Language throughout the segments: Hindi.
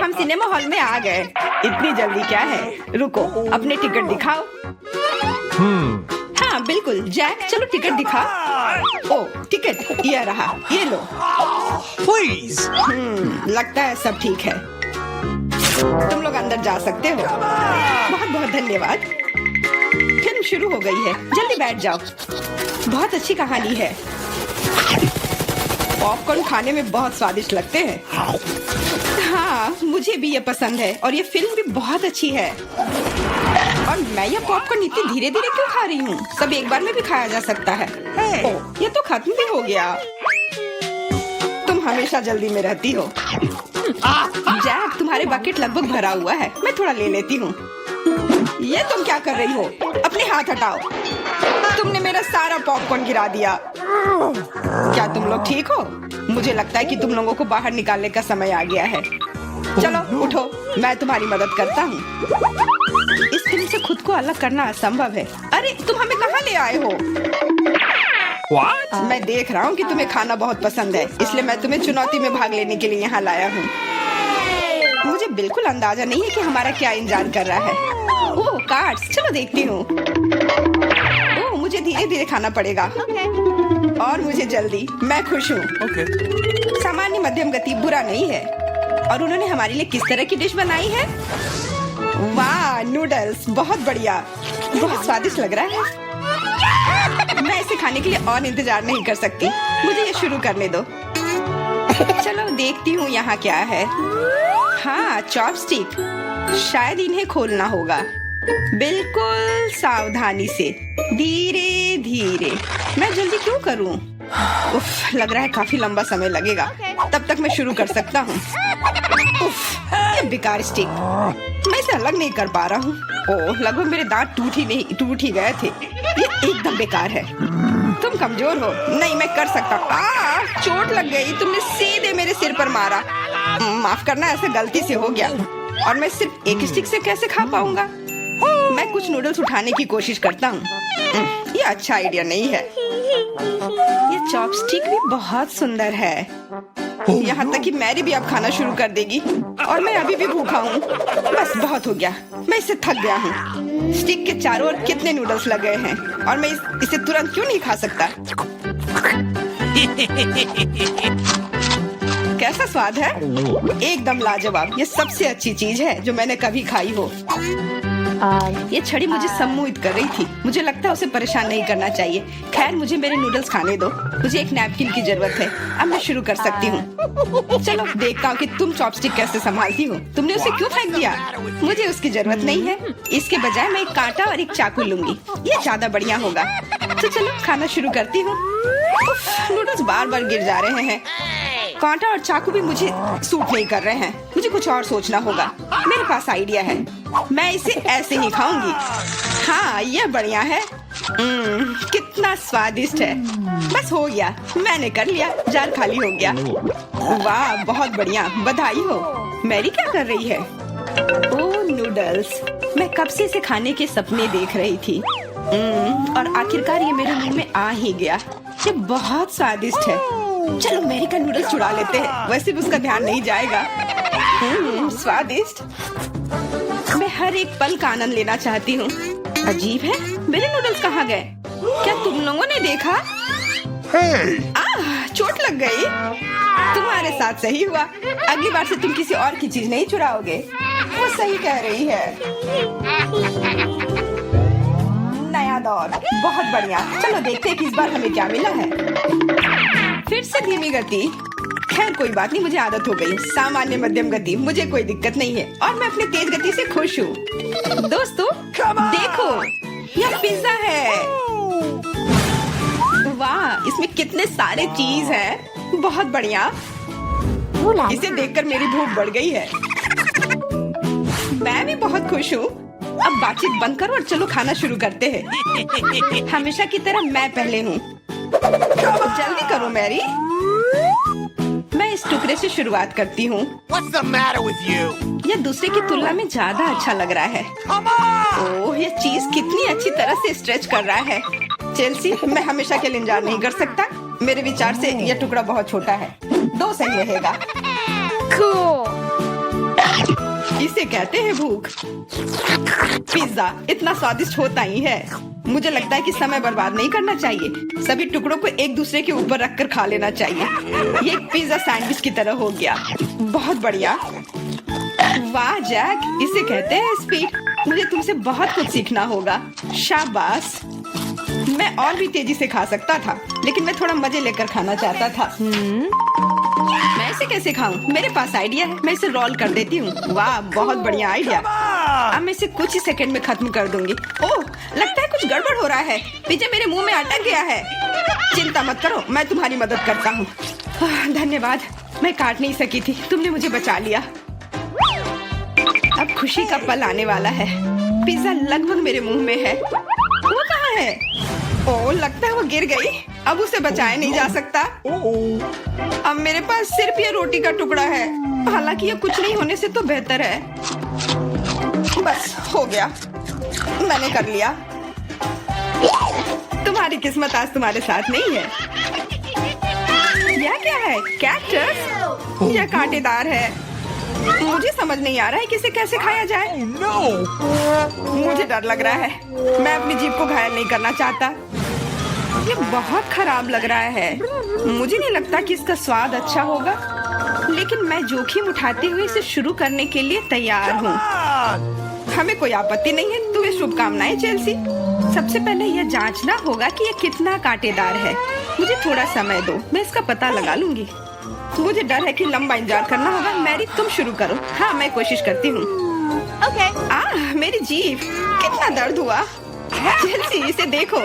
हम सिनेमा हॉल में आ गए। इतनी जल्दी क्या है? रुको, अपने टिकट दिखाओ। हाँ बिल्कुल जैक, चलो टिकट दिखा। ओ टिकट ये रहा, ये लो। Please. लगता है सब ठीक है, तुम लोग अंदर जा सकते हो। बहुत बहुत धन्यवाद। फिल्म शुरू हो गई है, जल्दी बैठ जाओ। बहुत अच्छी कहानी है। पॉपकॉर्न खाने में बहुत स्वादिष्ट लगते हैं। हाँ मुझे भी ये पसंद है और ये फिल्म भी बहुत अच्छी है। और मैं ये पॉपकॉर्न इतनी धीरे धीरे क्यों खा रही हूँ? सब एक बार में भी खाया जा सकता है। ओह, ये तो खत्म भी हो गया। तुम हमेशा जल्दी में रहती हो। जैक, तुम्हारे बकेट लगभग भरा हुआ है, मैं थोड़ा ले लेती हूँ। ये तुम क्या कर रही हो? अपने हाथ हटाओ। तुमने मेरा सारा पॉपकॉर्न गिरा दिया। क्या तुम लोग ठीक हो? मुझे लगता है कि तुम लोगों को बाहर निकालने का समय आ गया है। चलो उठो, मैं तुम्हारी मदद करता हूँ। इस फिल्म से खुद को अलग करना असंभव है। अरे तुम हमें कहाँ ले आए हो? What? मैं देख रहा हूँ कि तुम्हें खाना बहुत पसंद है, इसलिए मैं तुम्हें चुनौती में भाग लेने के लिए यहाँ लाया हूँ। मुझे बिल्कुल अंदाजा नहीं है कि हमारा क्या इंतजार कर रहा है। ओह कार्ड्स, चलो देखती हूँ। ओह मुझे धीरे धीरे खाना पड़ेगा। और मुझे जल्दी, मैं खुश हूँ। Okay. सामान्य मध्यम गति बुरा नहीं है। और उन्होंने हमारे लिए किस तरह की डिश बनाई है? वाह नूडल्स, बहुत बढ़िया, बहुत स्वादिष्ट लग रहा है। मैं इसे खाने के लिए और इंतजार नहीं कर सकती। मुझे ये शुरू करने दो। चलो देखती हूँ यहाँ क्या है। हाँ चॉपस्टिक, शायद इन्हें खोलना होगा। बिल्कुल सावधानी से, धीरे धीरे। मैं जल्दी क्यों करूँ? उफ, लग रहा है काफी लंबा समय लगेगा। तब तक मैं शुरू कर सकता हूँ। उफ, ये बेकार स्टिक, मैं इसे अलग नहीं कर पा रहा हूँ। ओह, लगभग मेरे दांत टूट ही गए थे। ये एकदम बेकार है। तुम कमजोर हो। नहीं, मैं कर सकता हूँ। चोट लग गई, तुमने सीधे मेरे सिर पर मारा। माफ करना, ऐसे गलती से हो गया। और मैं सिर्फ एक स्टिक से कैसे खा पाऊंगा? मैं कुछ नूडल्स उठाने की कोशिश करता हूँ। ये अच्छा आइडिया नहीं है। ये चॉपस्टिक भी बहुत सुंदर है। यहाँ तक कि मैरी भी अब खाना शुरू कर देगी और मैं अभी भी भूखा हूँ। बस बहुत हो गया, मैं इससे थक गया हूँ। स्टिक के चारों ओर कितने नूडल्स लगे हैं और मैं इसे तुरंत क्यों नहीं खा सकता? कैसा स्वाद है? एकदम लाजवाब। ये सबसे अच्छी चीज है जो मैंने कभी खाई हो। ये छड़ी मुझे सम्मोहित कर रही थी। मुझे लगता है उसे परेशान नहीं करना चाहिए। खैर, मुझे मेरे नूडल्स खाने दो। मुझे एक नैपकिन की जरूरत है। अब मैं शुरू कर सकती हूँ। चलो देखता हूँ कि तुम चॉपस्टिक कैसे संभालती हो। तुमने उसे क्यों फेंक दिया? मुझे उसकी जरूरत नहीं है। इसके बजाय मैं एक कांटा और एक चाकू लूंगी। ये ज्यादा बढ़िया होगा। तो चलो खाना शुरू करती हूँ। नूडल्स बार बार गिर जा रहे हैं। कांटा और चाकू भी मुझे सूट नहीं कर रहे हैं। मुझे कुछ और सोचना होगा। मेरे पास आइडिया है। मैं इसे ऐसे ही खाऊंगी। हाँ, यह बढ़िया है। कितना स्वादिष्ट है। बस हो गया, मैंने कर लिया। जार खाली हो गया। वाह, बहुत बढ़िया, बधाई हो। मैरी क्या कर रही है? ओह नूडल्स, मैं कब से इसे खाने के सपने देख रही थी। और आखिरकार ये मेरे मुंह में आ ही गया। ये बहुत स्वादिष्ट है। चलो मैरी का नूडल्स चुरा लेते हैं, वैसे भी उसका ध्यान नहीं जाएगा। स्वादिष्ट। मैं हर एक पल का आनंद लेना चाहती हूँ। अजीब है, मेरे नूडल्स कहाँ गए? क्या तुम लोगों ने देखा? चोट लग गई। तुम्हारे साथ सही हुआ। अगली बार से तुम किसी और की चीज नहीं चुराओगे। वो सही कह रही है। नया दौर, बहुत बढ़िया। चलो देखते हैं कि इस बार हमें क्या मिला है। फिर से धीमी गति। खैर कोई बात नहीं, मुझे आदत हो गई। सामान्य मध्यम गति, मुझे कोई दिक्कत नहीं है और मैं अपनी तेज गति से खुश हूँ। दोस्तों देखो, यह पिज्जा है। वाह, इसमें कितने सारे चीज हैं। बहुत बढ़िया। इसे देखकर मेरी भूख बढ़ गई है। मैं भी बहुत खुश हूँ। अब बातचीत बंद करो और चलो खाना शुरू करते हैं। हमेशा की तरह मैं पहले हूँ। जल्दी करो मैरी। मैं इस टुकड़े से शुरुआत करती हूँ। What's the matter with you? यह दूसरे की तुलना में ज्यादा अच्छा लग रहा है। Come on! ओह, यह चीज कितनी अच्छी तरह से स्ट्रेच कर रहा है। चेल्सी, मैं हमेशा के लिए इंतजार नहीं कर सकता। मेरे विचार से यह टुकड़ा बहुत छोटा है। 2 सही रहेगा। Cool. इसे कहते हैं भूख। पिज्जा इतना स्वादिष्ट होता ही है। मुझे लगता है कि समय बर्बाद नहीं करना चाहिए। सभी टुकड़ों को एक दूसरे के ऊपर रखकर खा लेना चाहिए। ये एक पिज्जा सैंडविच की तरह हो गया। बहुत बढ़िया। वाह जैक, इसे कहते हैं स्पीड। मुझे तुमसे बहुत कुछ सीखना होगा। शाबाश। मैं और भी तेजी से खा सकता था, लेकिन मैं थोड़ा मजे लेकर खाना चाहता था। मैं इसे कैसे खाऊं? मेरे पास आइडिया है। मैं इसे रोल कर देती हूँ। वाह, बहुत बढ़िया आइडिया। अब मैं इसे कुछ ही सेकंड में खत्म कर दूंगी। ओह, लगता है कुछ गड़बड़ हो रहा है। पिज्जा मेरे मुंह में अटक गया है। चिंता मत करो, मैं तुम्हारी मदद करता हूँ। धन्यवाद। मैं काट नहीं सकी थी, तुमने मुझे बचा लिया। अब खुशी का पल आने वाला है। पिज्जा लगभग मेरे मुंह में है। वो कहाँ है? ओह, लगता है वो गिर गई। अब उसे बचाया नहीं जा सकता। अब मेरे पास सिर्फ ये रोटी का टुकड़ा है। हालांकि ये कुछ नहीं होने से तो बेहतर है। बस हो गया, मैंने कर लिया। तुम्हारी किस्मत आज तुम्हारे साथ नहीं है। यह क्या है? कैक्टस? यह कांटेदार है। मुझे समझ नहीं आ रहा है कि इसे कैसे खाया जाए। Oh, no. मुझे डर लग रहा है। मैं अपनी जीभ को घायल नहीं करना चाहता। ये बहुत खराब लग रहा है। मुझे नहीं लगता कि इसका स्वाद अच्छा होगा, लेकिन मैं जोखिम उठाते हुए इसे शुरू करने के लिए तैयार हूँ। हमें कोई आपत्ति नहीं है। तुम्हें शुभकामनाएं चेल्सी। सबसे पहले यह जांचना होगा कि यह कितना कांटेदार है। मुझे थोड़ा समय दो, मैं इसका पता लगा लूंगी। मुझे डर है कि लंबा इंतजार करना होगा। मैरी, तुम शुरू करो। हाँ, मैं कोशिश करती हूँ। मेरी जीभ, कितना दर्द हुआ। चेल्सी, इसे देखो।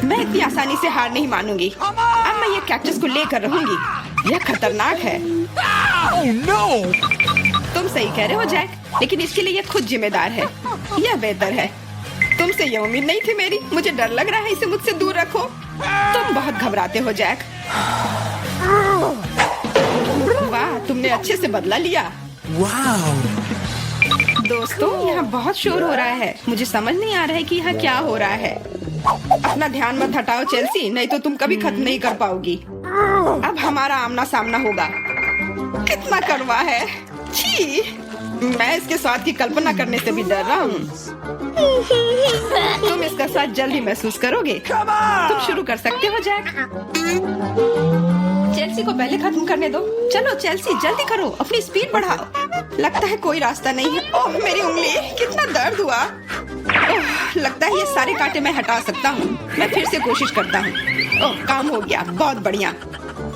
मैं इतनी आसानी से हार नहीं मानूंगी। अब मैं ये कैक्टस को लेकर रहूंगी। यह खतरनाक है। Oh, no. तुम सही कह रहे हो जैक, लेकिन इसके लिए यह खुद जिम्मेदार है। यह बेहतर है। तुमसे यह उम्मीद नहीं थी मेरी। मुझे डर लग रहा है। इसे मुझसे दूर रखो। तुम बहुत घबराते हो जैक। वाह, तुमने अच्छे से बदला लिया। Wow. दोस्तों, यहाँ बहुत शोर हो रहा है। मुझे समझ नहीं आ रहा है कि यहाँ क्या हो रहा है। अपना ध्यान मत हटाओ चेल्सी, नहीं तो तुम कभी खत्म नहीं कर पाओगी। अब हमारा आमना सामना होगा। कितना कड़वा है। छी, मैं इसके स्वाद की कल्पना करने से भी डर रहा हूँ। तुम इसका स्वाद जल्दी महसूस करोगे। तुम शुरू कर सकते हो जैक। चेल्सी को पहले खत्म करने दो। चलो चेल्सी, जल्दी करो, अपनी स्पीड बढ़ाओ। लगता है कोई रास्ता नहीं है। ओह, मेरी उंगली, कितना दर्द हुआ। ओह, लगता है ये सारे कांटे मैं हटा सकता हूँ। मैं फिर से कोशिश करता हूँ। ओह, काम हो गया, बहुत बढ़िया।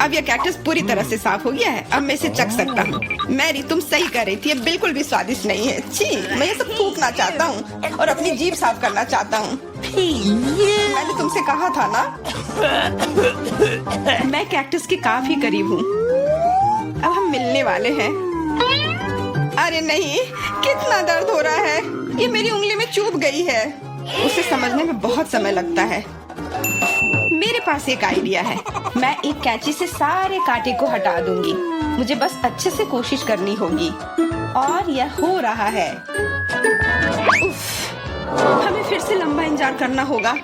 अब यह कैक्टस पूरी तरह से साफ हो गया है। अब मैं इसे चख सकता हूँ। मैरी, तुम सही कर रही थी। ये बिल्कुल भी स्वादिष्ट नहीं है। छी, मैं ये सब थूकना चाहता हूँ और अपनी जीभ साफ करना चाहता हूँ। मैंने तुमसे कहा था ना। मैं कैक्टस के काफी करीब हूँ। अब हम मिलने वाले हैं। अरे नहीं, कितना दर्द हो रहा है। ये मेरी उंगली में चुभ गई है। उसे समझने में बहुत समय लगता है। मेरे पास एक आइडिया है। मैं एक कैंची से सारे कांटे को हटा दूंगी। मुझे बस अच्छे से कोशिश करनी होगी। और यह हो रहा है। उफ, हमें फिर से लंबा इंतजार करना होगा।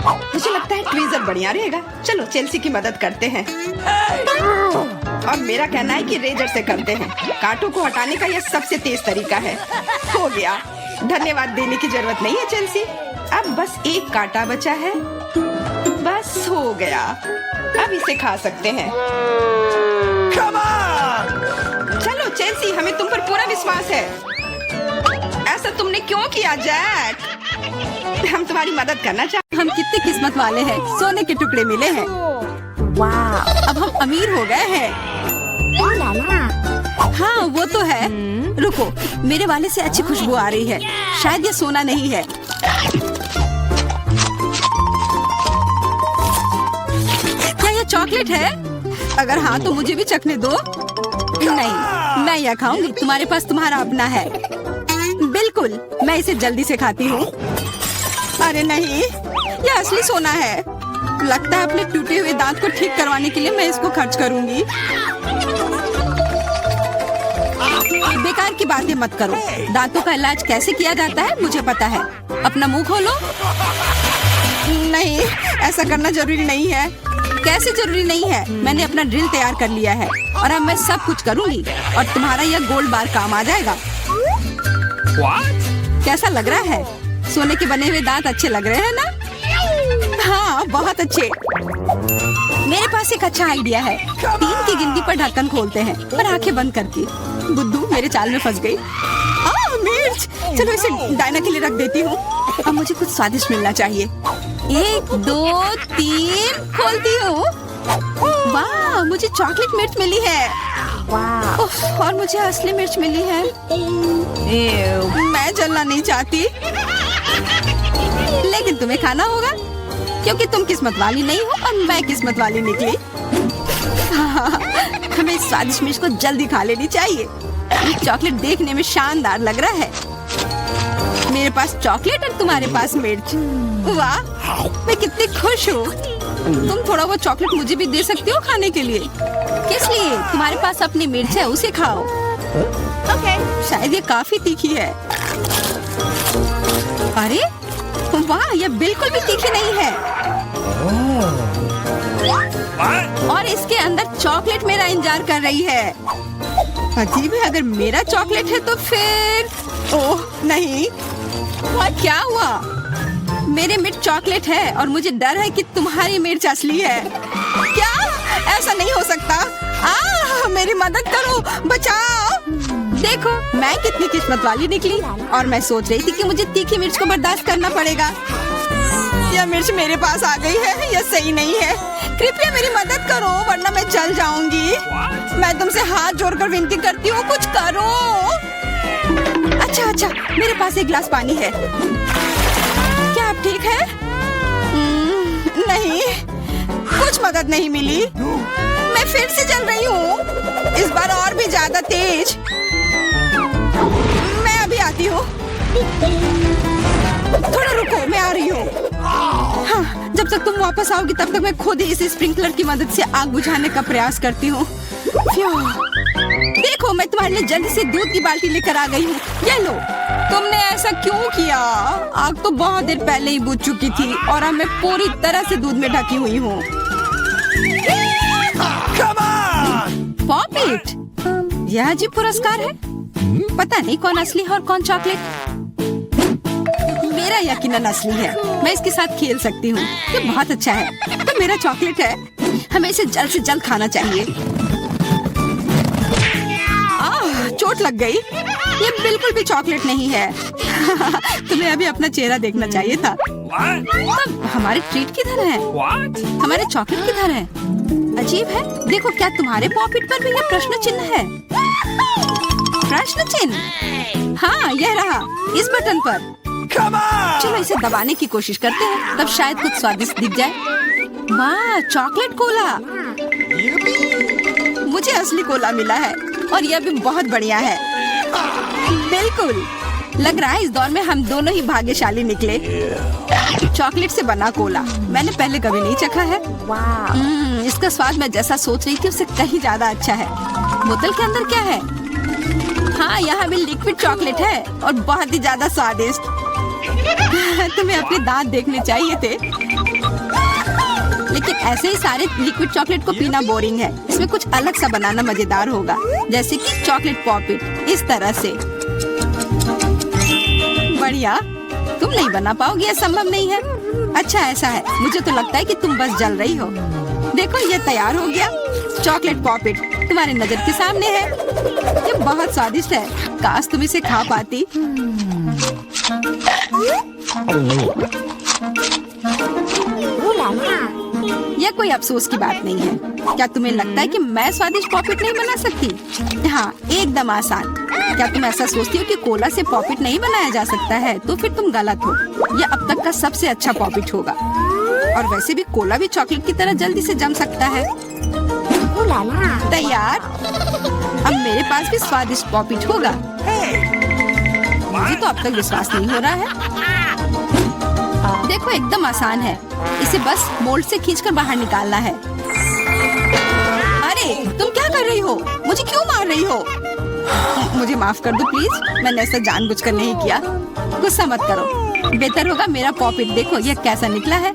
मुझे लगता है ट्वीजर बढ़िया रहेगा। चलो चेल्सी की मदद करते हैं। और मेरा कहना है कि रेजर से करते हैं। कांटों को हटाने का यह सबसे तेज तरीका है। हो गया। धन्यवाद देने की जरूरत नहीं है चेल्सी। अब बस एक कांटा बचा है। बस हो गया। अब इसे खा सकते हैं। Come on. चलो चेल्सी, हमें तुम पर पूरा विश्वास है। ऐसा तुमने क्यों किया जैक? हम तुम्हारी मदद करना चाहते। हम कितने किस्मत वाले हैं। सोने के टुकड़े मिले हैं। वाह, अब हम अमीर हो गए हैं। हाँ, वो तो है। रुको, मेरे वाले से अच्छी खुशबू आ रही है। शायद ये सोना नहीं है। क्या ये चॉकलेट है? अगर हाँ तो मुझे भी चखने दो। नहीं, मैं यह खाऊंगी। तुम्हारे पास तुम्हारा अपना है। बिल्कुल, मैं इसे जल्दी से खाती हूँ। अरे नहीं, यह असली सोना है। लगता है अपने टूटे हुए दांत को ठीक करवाने के लिए मैं इसको खर्च करूंगी। बेकार की बातें मत करो। दांतों का इलाज कैसे किया जाता है मुझे पता है। अपना मुंह खोलो। नहीं, ऐसा करना जरूरी नहीं है। कैसे जरूरी नहीं है? मैंने अपना ड्रिल तैयार कर लिया है और अब मैं सब कुछ करूंगी और तुम्हारा यह गोल्ड बार काम आ जाएगा। What? कैसा लग रहा है? सोने के बने हुए दांत अच्छे लग रहे हैं ना? हाँ, बहुत अच्छे। मेरे पास एक अच्छा आइडिया है। 3 की गिनती पर ढक्कन खोलते हैं और आंखें बंद करके। बुद्धू मेरे चाल में फंस गई। मिर्च! चलो इसे डायना के लिए रख देती हूँ। अब मुझे कुछ स्वादिष्ट मिलना चाहिए। 1, 2, 3 खोलती हूँ। वाह, मुझे चॉकलेट मिर्च मिली है। उफ, और मुझे असली मिर्च मिली है। मैं जलना नहीं चाहती, लेकिन तुम्हें खाना होगा क्योंकि तुम किस्मत वाली नहीं हो और मैं किस्मत वाली निकली। हमें इस स्वादिष्ट मिर्च को जल्दी खा लेनी चाहिए। ये चॉकलेट देखने में शानदार लग रहा है। मेरे पास चॉकलेट और तुम्हारे पास मिर्च। वाह, मैं कितनी खुश हूँ। तुम थोड़ा वो चॉकलेट मुझे भी दे सकती हो खाने के लिए। किस लिए? तुम्हारे पास अपनी मिर्च है, उसे खाओ। शायद ये काफी तीखी है। अरे वाह, ये बिल्कुल भी तीखी नहीं है। और इसके अंदर चॉकलेट मेरा इंतजार कर रही है। अजीब है, अगर मेरा चॉकलेट है तो फिर ओह नहीं। क्या हुआ? मेरे मिर्च चॉकलेट है और मुझे डर है कि तुम्हारी मिर्च असली है। क्या? ऐसा नहीं हो सकता। मेरी मदद करो, बचाओ। देखो, मैं कितनी किस्मत वाली निकली। और मैं सोच रही थी कि मुझे तीखी मिर्च को बर्दाश्त करना पड़ेगा। यह मिर्च मेरे पास आ गई है, यह सही नहीं है। कृपया मेरी मदद करो वरना मैं जल जाऊंगी। मैं तुमसे हाथ जोड़कर विनती करती हूँ, कुछ करो। अच्छा, मेरे पास एक गिलास पानी है। क्या आप ठीक है? नहीं, कुछ मदद नहीं मिली। मैं फिर से जल रही हूँ, इस बार और भी ज्यादा तेज। मैं अभी आती हूँ। थोड़ा रुको, मैं आ रही हूँ। हाँ, जब तक तुम वापस आओगी तब तक मैं खुद ही इस स्प्रिंकलर की मदद से आग बुझाने का प्रयास करती हूँ। देखो, मैं तुम्हारे लिए जल्दी से दूध की बाल्टी लेकर आ गई हूँ। ये लो। तुमने ऐसा क्यों किया? आग तो बहुत देर पहले ही बुझ चुकी थी और अब मैं पूरी तरह से दूध में ढकी हुई हूँ। पॉपिट, यह अजीब पुरस्कार है। पता नहीं कौन असली है और कौन चॉकलेट। मेरा यकीनन असली है। मैं इसके साथ खेल सकती हूँ। ये बहुत अच्छा है। तो मेरा चॉकलेट है। हमें इसे जल्द से जल्द खाना चाहिए। चोट लग गई। ये बिल्कुल भी चॉकलेट नहीं है। तुम्हें अभी अपना चेहरा देखना चाहिए था। तब हमारे ट्रीट किधर है? हमारे चॉकलेट किधर है? अजीब है। देखो, क्या तुम्हारे पॉकेट पर भी यह प्रश्न चिन्ह है? प्रश्न चिन्ह? हाँ, यह रहा, इस बटन पर। चलो इसे दबाने की कोशिश करते हैं, तब शायद कुछ स्वादिष्ट दिख जाए। वाह, चॉकलेट कोला। मुझे असली कोला मिला है और यह भी बहुत बढ़िया है। बिल्कुल, लग रहा है इस दौर में हम दोनों ही भाग्यशाली निकले। चॉकलेट से बना कोला मैंने पहले कभी नहीं चखा है। इसका स्वाद मैं जैसा सोच रही थी उससे कहीं ज्यादा अच्छा है। बोतल के अंदर क्या है? हाँ, यहाँ भी लिक्विड चॉकलेट है और बहुत ही ज्यादा स्वादिष्ट। तुम्हें अपने दांत देखने चाहिए थे। लेकिन ऐसे ही सारे लिक्विड चॉकलेट को पीना बोरिंग है। इसमें कुछ अलग सा बनाना मजेदार होगा, जैसे कि चॉकलेट पॉपिट, इस तरह से। बढ़िया। तुम नहीं बना पाओगी, यह संभव नहीं है। अच्छा, ऐसा है। मुझे तो लगता है कि तुम बस जल रही हो। देखो, ये तैयार हो गया। चॉकलेट पॉपिट तुम्हारे नजर के सामने है। ये बहुत स्वादिष्ट है। काश तुम इसे खा पाती। यह कोई अफसोस की बात नहीं है। क्या तुम्हें लगता है कि मैं स्वादिष्ट पॉपिट नहीं बना सकती? हाँ, एकदम आसान। क्या तुम ऐसा सोचती हो कि कोला से पॉपिट नहीं बनाया जा सकता है? तो फिर तुम गलत हो। यह अब तक का सबसे अच्छा पॉपिट होगा। और वैसे भी कोला भी चॉकलेट की तरह जल्दी से जम सकता है। तैयार? अब मेरे पास भी स्वादिष्ट पॉपिट होगा। मुझे तो अब तक विश्वास नहीं हो रहा है। देखो, एकदम आसान है। इसे बस मोल्ड से खींचकर बाहर निकालना है। अरे, तुम क्या कर रही हो? मुझे क्यों मार रही हो? मुझे माफ कर दो प्लीज। मैंने ऐसा जानबूझकर नहीं किया। गुस्सा मत करो। बेहतर होगा मेरा पॉपिट देखो, यह कैसा निकला है।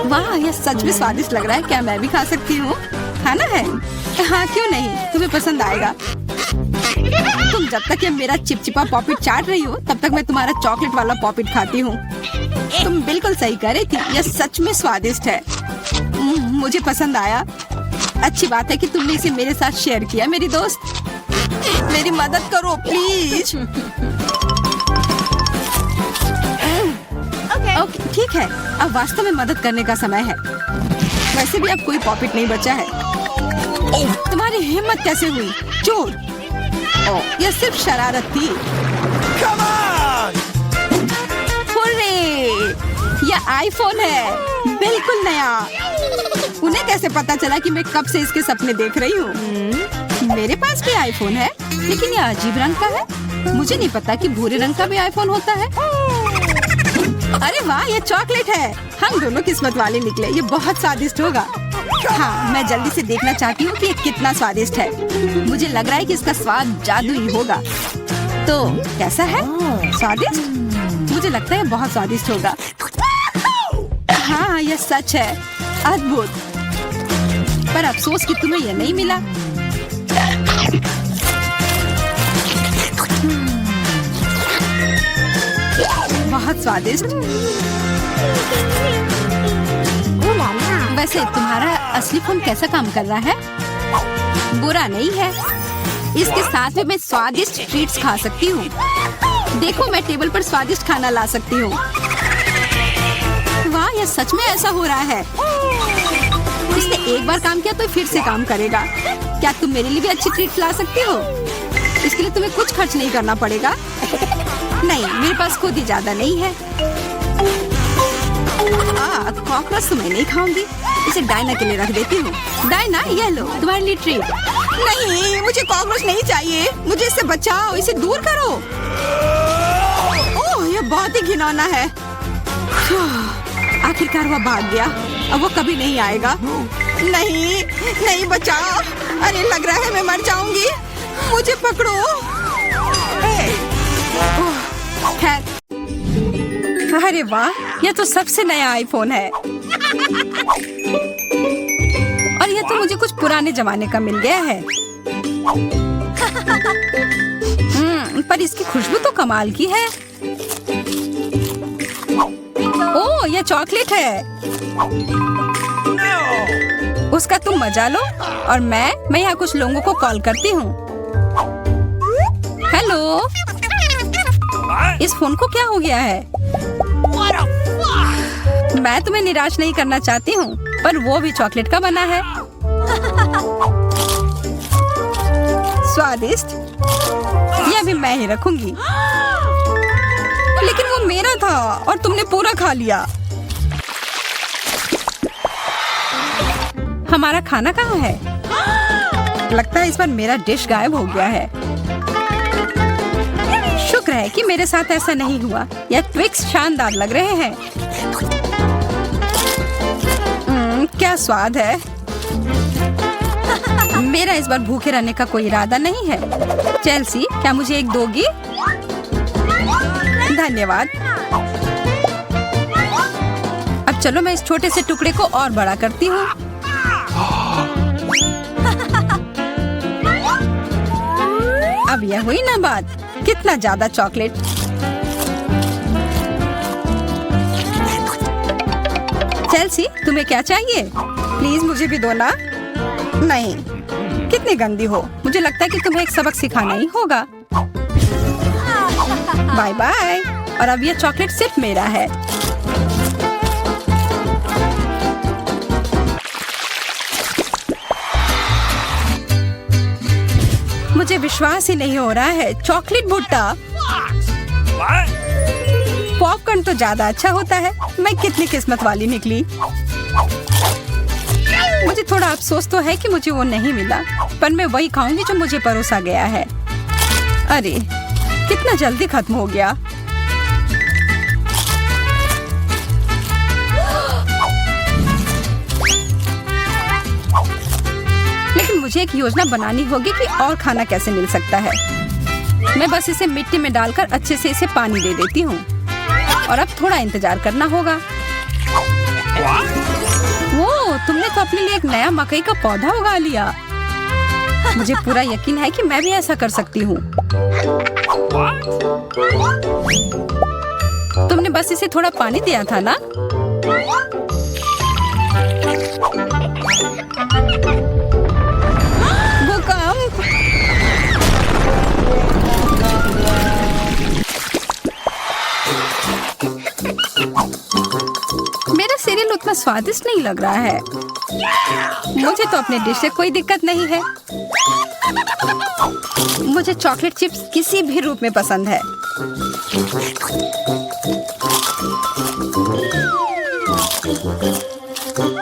वाह, यह सच में स्वादिष्ट लग रहा है। क्या मैं भी खा सकती हूँ? खाना है? हाँ, क्यों नहीं, तुम्हें पसंद आएगा। तुम जब तक ये मेरा चिपचिपा पॉपिट चाट रही हो तब तक मैं तुम्हारा चॉकलेट वाला पॉपिट खाती हूँ। तुम बिल्कुल सही कह रही थी, यह सच में स्वादिष्ट है। मुझे पसंद आया। अच्छी बात है कि तुमने इसे मेरे साथ शेयर किया। मेरी दोस्त, मेरी मदद करो प्लीज। ओके, ठीक है, अब वास्तव में मदद करने का समय है। वैसे भी अब कोई पॉपिट नहीं बचा है। तुम्हारी हिम्मत कैसे हुई चोर? यह सिर्फ शरारत थी। Come on! हुर्रे! यह आईफोन है, बिल्कुल नया। उन्हें कैसे पता चला कि मैं कब से इसके सपने देख रही हूँ? मेरे पास भी आईफोन है, लेकिन यह अजीब रंग का है। मुझे नहीं पता कि भूरे रंग का भी आईफोन होता है। अरे वाह, ये चॉकलेट है। हम दोनों किस्मत वाले निकले। ये बहुत स्वादिष्ट होगा। हाँ, मैं जल्दी से देखना चाहती हूँ कि ये कितना स्वादिष्ट है। मुझे लग रहा है कि इसका स्वाद जादुई होगा। तो कैसा है? स्वादिष्ट? मुझे लगता है बहुत स्वादिष्ट होगा। हाँ, यह सच है। अद्भुत। पर अफसोस कि तुम्हें यह नहीं मिला। बहुत स्वादिष्ट। वैसे तुम्हारा असली फोन कैसा काम कर रहा है? बुरा नहीं है। इसके साथ में मैं स्वादिष्ट ट्रीट्स खा सकती हूँ। देखो, मैं टेबल पर स्वादिष्ट खाना ला सकती हूँ। वाह, यह सच में ऐसा हो रहा है। इसने एक बार काम किया तो फिर से काम करेगा। क्या तुम मेरे लिए भी अच्छी ट्रीट ला सकती हो? इसके लिए तुम्हें कुछ खर्च नहीं करना पड़ेगा। नहीं, मेरे पास खुद ही ज्यादा नहीं है। कॉकरोच तो मैं नहीं खाऊंगी। इसे डायना के लिए रख देती हूँ। डायना, ये लो तुम्हारे लिए ट्रीट। नहीं, मुझे कॉकरोच नहीं चाहिए। मुझे इससे बचाओ, इसे दूर करो। ओह, ये बहुत ही घिनौना है। आखिरकार वह भाग गया। अब वो कभी नहीं आएगा। नहीं, नहीं, बचाओ। अरे, लग रहा है मैं मर जाऊंगी। मुझे पकड़ो। खैर, अरे वाह, यह तो सबसे नया आईफोन है। और यह तो मुझे कुछ पुराने जमाने का मिल गया है। पर इसकी खुशबू तो कमाल की है। ओह, यह चॉकलेट है। उसका तुम मजा लो और मैं यहाँ कुछ लोगों को कॉल करती हूँ। हेलो, इस फोन को क्या हो गया है? मैं तुम्हें निराश नहीं करना चाहती हूँ, पर वो भी चॉकलेट का बना है। स्वादिष्ट। यह भी मैं ही रखूंगी। लेकिन वो मेरा था और तुमने पूरा खा लिया। हमारा खाना कहाँ है? लगता है इस बार मेरा डिश गायब हो गया है। शुक्र है कि मेरे साथ ऐसा नहीं हुआ। यह ट्विक्स शानदार लग रहे हैं। क्या स्वाद है। मेरा इस बार भूखे रहने का कोई इरादा नहीं है। चेल्सी, क्या मुझे एक दोगी? धन्यवाद। अब चलो, मैं इस छोटे से टुकड़े को और बड़ा करती हूँ। अब यह हुई ना बात। कितना ज्यादा चॉकलेट। चेल्सी, तुम्हें क्या चाहिए? प्लीज मुझे भी दो ना। नहीं, कितनी गंदी हो। मुझे लगता है कि तुम्हें एक सबक सिखाना ही होगा। Bye bye. और अब यह चॉकलेट सिर्फ मेरा है। मुझे विश्वास ही नहीं हो रहा है। चॉकलेट भुट्टा। पॉपकॉर्न तो ज्यादा अच्छा होता है। मैं कितनी किस्मत वाली निकली। मुझे थोड़ा अफसोस तो है कि मुझे वो नहीं मिला, पर मैं वही खाऊंगी जो मुझे परोसा गया है। अरे, कितना जल्दी खत्म हो गया। लेकिन मुझे एक योजना बनानी होगी कि और खाना कैसे मिल सकता है। मैं बस इसे मिट्टी में डालकर अच्छे से इसे पानी दे देती हूँ। और अब थोड़ा इंतजार करना होगा। वो, तुमने तो अपने लिए एक नया मकई का पौधा उगा लिया। मुझे पूरा यकीन है कि मैं भी ऐसा कर सकती हूँ। तुमने बस इसे थोड़ा पानी दिया था ना? भूकंप! मेरा सीरियल उतना स्वादिष्ट नहीं लग रहा है। मुझे तो अपने डिश से कोई दिक्कत नहीं है। मुझे चॉकलेट चिप्स किसी भी रूप में पसंद है।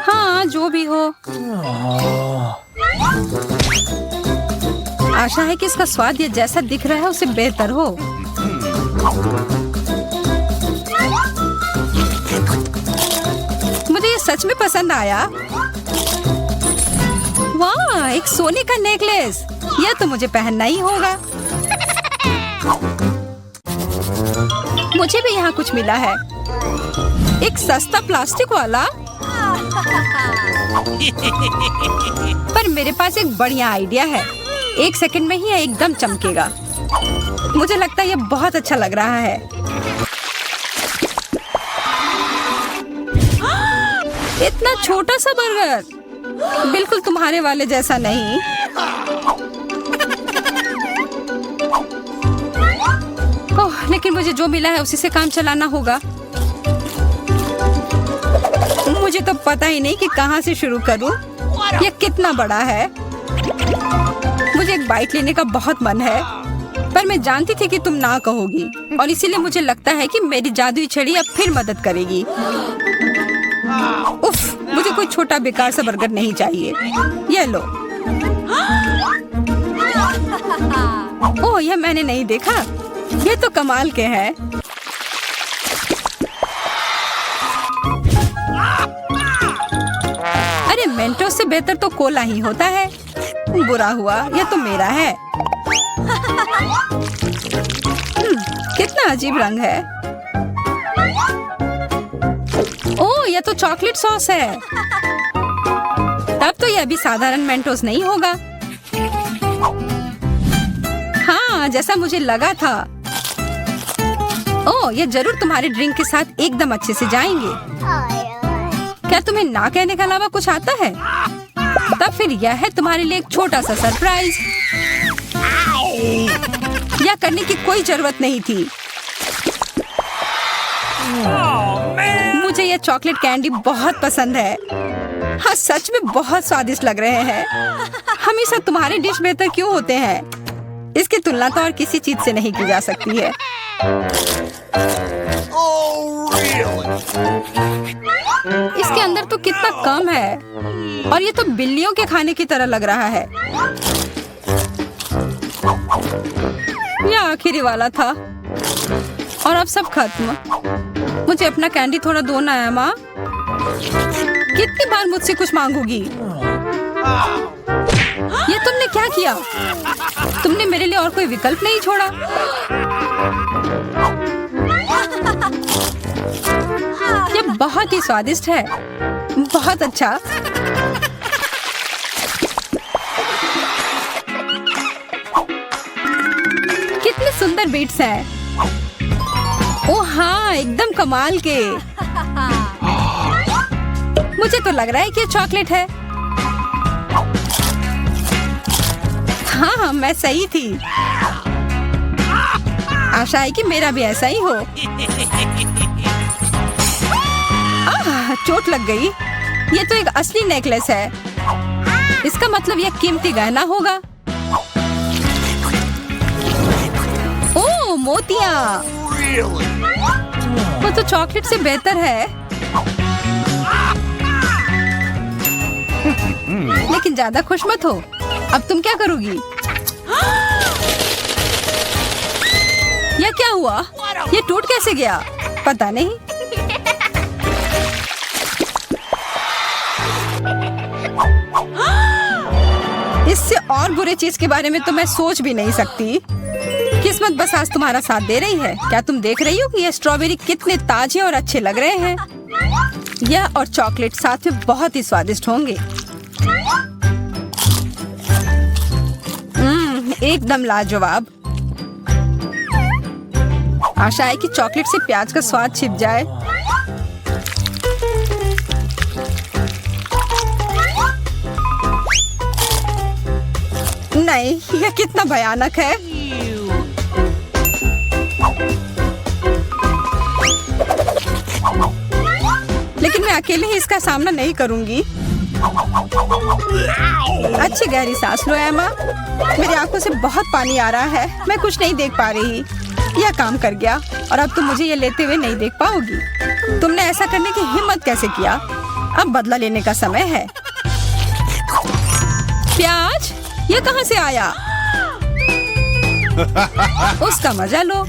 हाँ, जो भी हो। आशा है कि इसका स्वाद ये जैसा दिख रहा है उससे बेहतर हो। मुझे ये सच में पसंद आया। वाह, एक सोने का नेकलेस। यह तो मुझे पहनना ही होगा। मुझे भी यहाँ कुछ मिला है। एक सस्ता प्लास्टिक वाला। पर मेरे पास एक बढ़िया आइडिया है। 1 सेकंड में ही यह एकदम चमकेगा। मुझे लगता है यह बहुत अच्छा लग रहा है। इतना छोटा सा बर्गर, बिल्कुल तुम्हारे वाले जैसा नहीं। ओह, लेकिन मुझे जो मिला है उसी से काम चलाना होगा। मुझे तो पता ही नहीं कि कहाँ से शुरू करूं। यह कितना बड़ा है। मुझे एक बाइट लेने का बहुत मन है, पर मैं जानती थी कि तुम ना कहोगी, और इसीलिए मुझे लगता है कि मेरी जादुई छड़ी अब फिर मदद करेगी। उफ, मुझे कोई छोटा बेकार सा बर्गर नहीं चाहिए। ये लो। ओह, यह मैंने नहीं देखा। ये तो कमाल के हैं। अरे, मेंटोस से बेहतर तो कोला ही होता है। बुरा हुआ, यह तो मेरा है। कितना अजीब रंग है। ओह, यह तो चॉकलेट सॉस है। तब तो यह भी साधारण मेंटोस नहीं होगा। हाँ, जैसा मुझे लगा था। ओह, यह जरूर तुम्हारे ड्रिंक के साथ एकदम अच्छे से जाएंगे। क्या तुम्हें ना कहने के अलावा कुछ आता है? तब फिर यह है तुम्हारे लिए एक छोटा सा सरप्राइज। यह करने की कोई जरूरत नहीं थी। मुझे यह चॉकलेट कैंडी बहुत पसंद है। हाँ, सच में बहुत स्वादिष्ट लग रहे हैं। हमेशा तुम्हारे डिश बेहतर क्यों होते हैं? इसकी तुलना तो और किसी चीज से नहीं की जा सकती है। इसके अंदर तो कितना कम है, और ये तो बिल्लियों के खाने की तरह लग रहा है। यह आखिरी वाला था, और अब सब खत्म। मुझे अपना कैंडी थोड़ा दो ना है माँ। कितनी बार मुझसे कुछ मांगोगी? ये तुमने क्या किया? तुमने मेरे लिए और कोई विकल्प नहीं छोड़ा। ये बहुत ही स्वादिष्ट है। बहुत अच्छा। कितने सुंदर बीट्स हैं। ओह हाँ, एकदम कमाल के। मुझे तो लग रहा है कि ये चॉकलेट है। हाँ, मैं सही थी। आशा है कि मेरा भी ऐसा ही हो। चोट लग गई। ये तो एक असली नेकलेस है। इसका मतलब यह कीमती गहना होगा। ओह, मोतियाँ। वो तो चॉकलेट से बेहतर है। लेकिन ज्यादा खुश मत हो। अब तुम क्या करोगी? यह क्या हुआ? ये टूट कैसे गया? पता नहीं। इससे और बुरे चीज के बारे में तो मैं सोच भी नहीं सकती। किस्मत बस आज तुम्हारा साथ दे रही है। क्या तुम देख रही हो कि ये स्ट्रॉबेरी कितने ताजे और अच्छे लग रहे हैं? यह और चॉकलेट साथ में बहुत ही स्वादिष्ट होंगे। एकदम लाजवाब। आशा है कि चॉकलेट से प्याज का स्वाद छिप जाए। नहीं, यह कितना भयानक है। लेकिन मैं अकेले ही इसका सामना नहीं करूंगी। अच्छी गहरी सांस लो एमा। मेरी आंखों से बहुत पानी आ रहा है, मैं कुछ नहीं देख पा रही। यह काम कर गया और अब तुम मुझे ये लेते हुए नहीं देख पाओगी। तुमने ऐसा करने की हिम्मत कैसे किया? अब बदला लेने का समय है। प्याज, ये कहाँ से आया? उसका मजा लो।